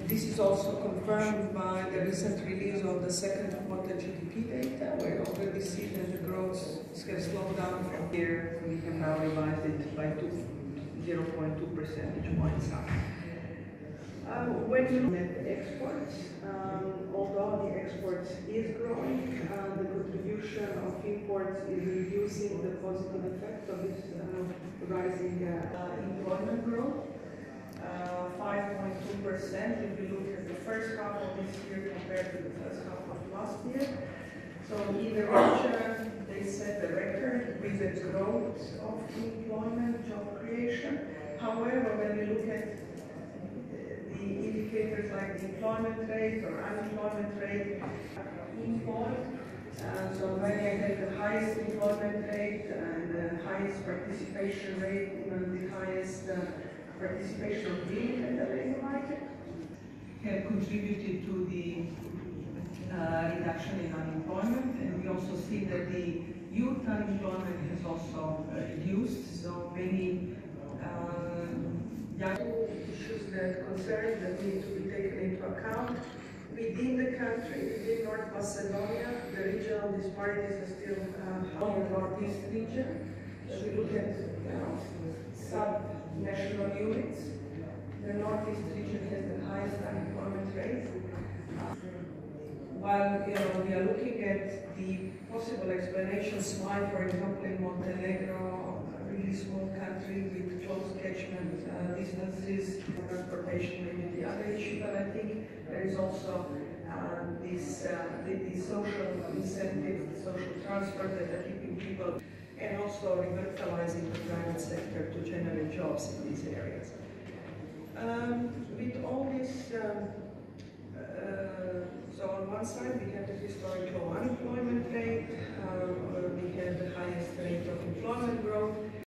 This is also confirmed by the recent release of the second quarter GDP data, where we already see that the growth has slowed down from here. We can now revise it by 0.2 percentage points up. When you look at the exports, although the exports is growing, the contribution of imports is reducing the positive effect of this rising employment growth. 5.2% if you look at the first half of this year compared to the first half of last year. So either option, they set the record with the growth of employment, job creation. However, when we look at the indicators like the employment rate or unemployment rate, so when you get the highest employment rate and the highest participation rate, even the highest participation of women in the labor market, have contributed to the reduction in unemployment, and we also see that the youth unemployment has also reduced. So many young issues that concern that need to be taken into account. Within the country, within North Macedonia, the regional disparities are still high in the Northeast region. So we look at sub-national units. The Northeast region has the highest unemployment rate. While we are looking at the possible explanations why, for example, in Montenegro, a really small country with close catchment distances, transportation may be the other issue, but I think there is also the social incentives, the social transfer that are keeping people, and also revitalizing the private sector to generate jobs in these areas. With all this, so on one side we have the historical unemployment rate,